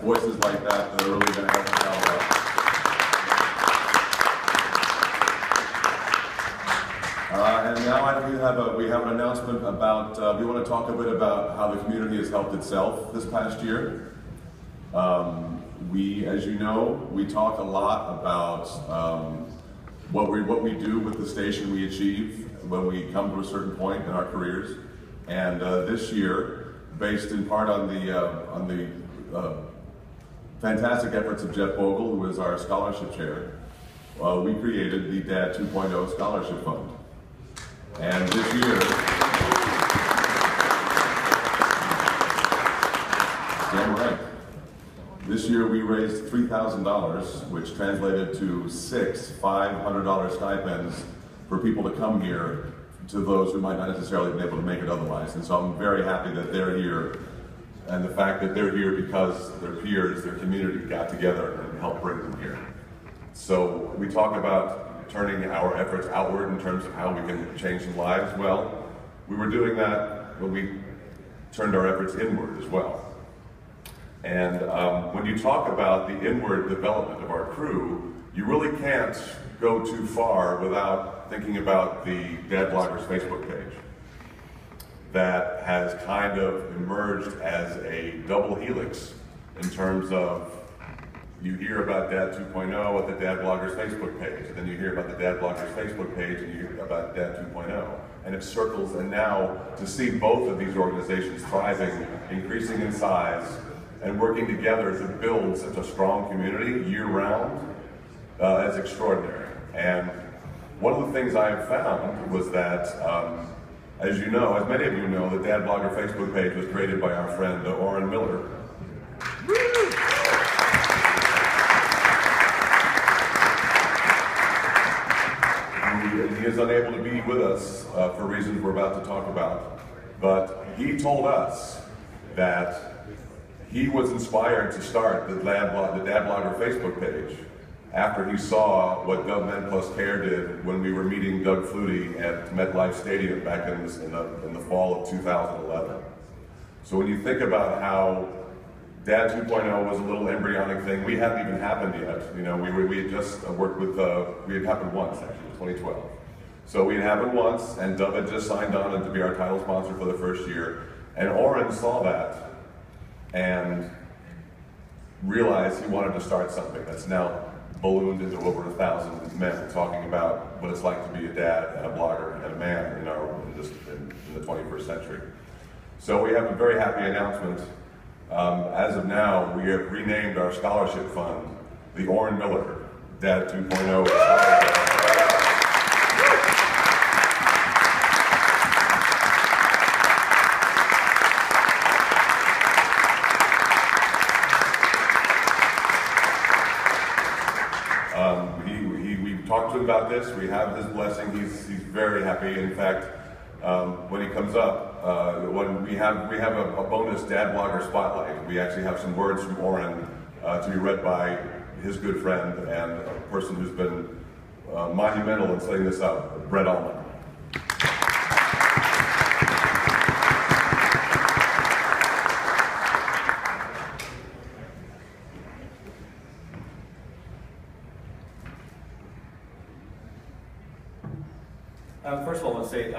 voices like that are really going to help us out. And now we have an announcement about, we want to talk a bit about how the community has helped itself this past year. As you know, we talk a lot about what we do with the station we achieve when we come to a certain point in our careers. And this year, based in part on the fantastic efforts of Jeff Bogle, who is our scholarship chair, we created the DAD 2.0 Scholarship Fund. And this year, damn right, this year we raised $3,000, which translated to 6 $500 stipends for people to come here, to those who might not necessarily be able to make it otherwise. And so I'm very happy that they're here, and the fact that they're here because their peers, their community got together and helped bring them here. So we talk about turning our efforts outward in terms of how we can change some lives. Well, we were doing that when we turned our efforts inward as well. And when you talk about the inward development of our crew, you really can't go too far without thinking about the Dad Bloggers Facebook page that has kind of emerged as a double helix in terms of you hear about Dad 2.0 at the Dad Bloggers Facebook page, and then you hear about the Dad Bloggers Facebook page and you hear about Dad 2.0. And it circles, and now to see both of these organizations thriving, increasing in size, and working together to build such a strong community year-round is extraordinary. And one of the things I have found was that, as you know, as many of you know, the Dad Blogger Facebook page was created by our friend Oren Miller. He is unable to be with us for reasons we're about to talk about, but he told us that he was inspired to start the Dad Blogger Facebook page after he saw what GovMed Plus Care did when we were meeting Doug Flutie at MetLife Stadium back in the fall of 2011. So when you think about how Dad 2.0 was a little embryonic thing, we hadn't even happened yet. You know, we had just worked with, we had happened once actually, 2012. So we had happened once, and Dove had just signed on to be our title sponsor for the first year. And Oren saw that and realized he wanted to start something that's now ballooned into over 1,000 men talking about what it's like to be a dad and a blogger and a man in the 21st century. So we have a very happy announcement. As of now, we have renamed our scholarship fund the Oren Miller Dad 2.0 Scholarship. We've talked to him about this. We have his blessing. He's very happy. In fact, when he comes up, when we have a bonus Dad Blogger Spotlight. We actually have some words from Oren to be read by his good friend and a person who's been monumental in setting this up, Brent Almond. First of all, I want to say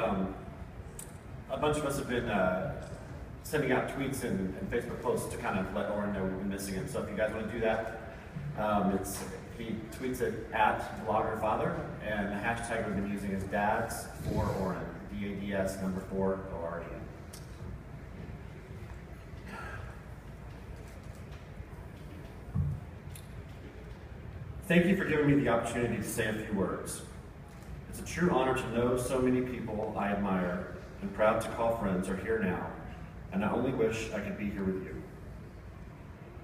a bunch of us have been sending out tweets and Facebook posts to kind of let Oren know we've been missing him. So if you guys want to do that, he tweets it at bloggerfather, and the hashtag we've been using is dads for Oren, DADS number 4 OREN. Thank you for giving me the opportunity to say a few words. It's a true honor to know so many people I admire and proud to call friends are here now, and I only wish I could be here with you.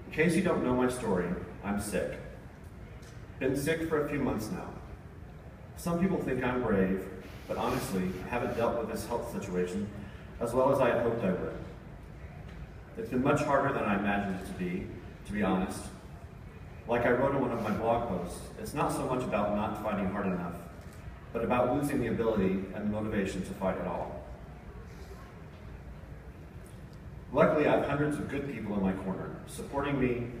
In case you don't know my story, I'm sick. Been sick for a few months now. Some people think I'm brave, but honestly, I haven't dealt with this health situation as well as I had hoped I would. It's been much harder than I imagined it to be honest. Like I wrote in one of my blog posts, it's not so much about not fighting hard enough, but about losing the ability and the motivation to fight at all. Luckily, I have hundreds of good people in my corner, supporting me,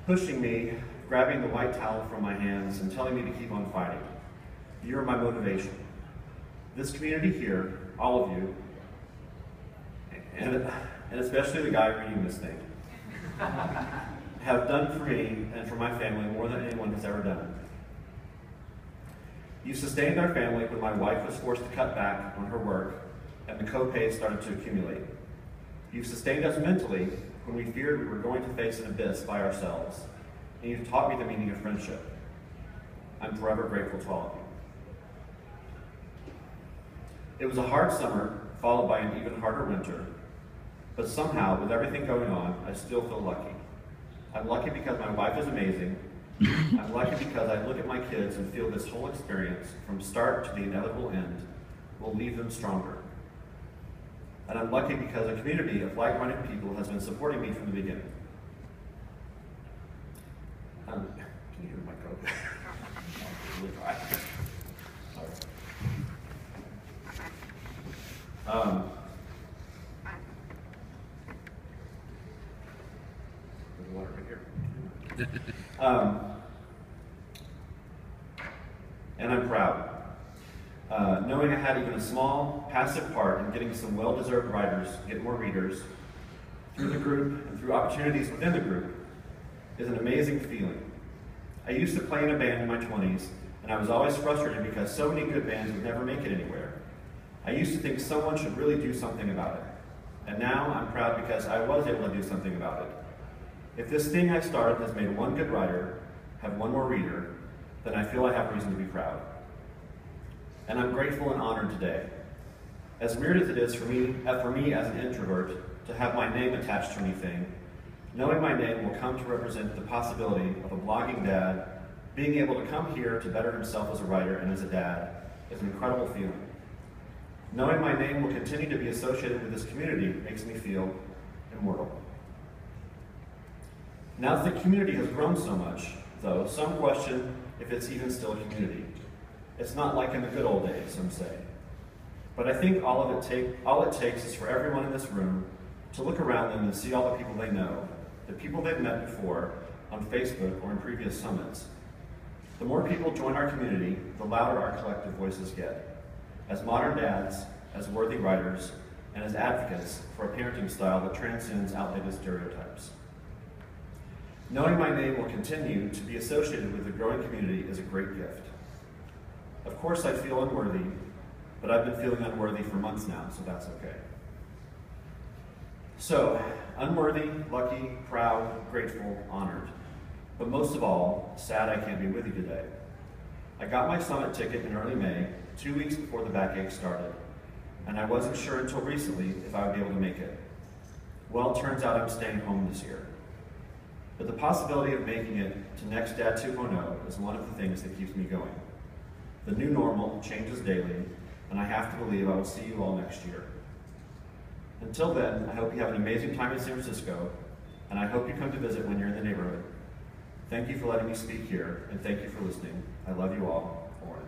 pushing me, grabbing the white towel from my hands and telling me to keep on fighting. You are my motivation. This community here, all of you, and especially the guy reading this thing, have done for me and for my family more than anyone has ever done. You sustained our family when my wife was forced to cut back on her work and the co-pays started to accumulate. You've sustained us mentally when we feared we were going to face an abyss by ourselves, and you've taught me the meaning of friendship. I'm forever grateful to all of you. It was a hard summer, followed by an even harder winter, but somehow, with everything going on, I still feel lucky. I'm lucky because my wife is amazing. I'm lucky because I look at my kids and feel this whole experience, from start to the inevitable end, will leave them stronger. And I'm lucky because a community of like-minded people has been supporting me from the beginning. Can you hear my coat? It's really dry. Sorry. There's water right here. And I'm proud. Knowing I had even a small, passive part in getting some well-deserved writers get more readers through the group and through opportunities within the group is an amazing feeling. I used to play in a band in my 20s, and I was always frustrated because so many good bands would never make it anywhere. I used to think someone should really do something about it. And now I'm proud because I was able to do something about it. If this thing I started has made one good writer have one more reader, then I feel I have reason to be proud. And I'm grateful and honored today. As weird as it is for me as an introvert to have my name attached to anything, knowing my name will come to represent the possibility of a blogging dad being able to come here to better himself as a writer and as a dad is an incredible feeling. Knowing my name will continue to be associated with this community makes me feel immortal. Now that the community has grown so much, though, some question if it's even still a community. It's not like in the good old days, some say. But I think all it takes is for everyone in this room to look around them and see all the people they know, the people they've met before on Facebook or in previous summits. The more people join our community, the louder our collective voices get, as modern dads, as worthy writers, and as advocates for a parenting style that transcends outdated stereotypes. Knowing my name will continue to be associated with the growing community is a great gift. Of course I feel unworthy, but I've been feeling unworthy for months now, so that's okay. So, unworthy, lucky, proud, grateful, honored. But most of all, sad I can't be with you today. I got my summit ticket in early May, 2 weeks before the backache started, and I wasn't sure until recently if I would be able to make it. Well, it turns out I'm staying home this year. But the possibility of making it to Next Dad 2.0 is one of the things that keeps me going. The new normal changes daily, and I have to believe I will see you all next year. Until then, I hope you have an amazing time in San Francisco, and I hope you come to visit when you're in the neighborhood. Thank you for letting me speak here, and thank you for listening. I love you all. Oren.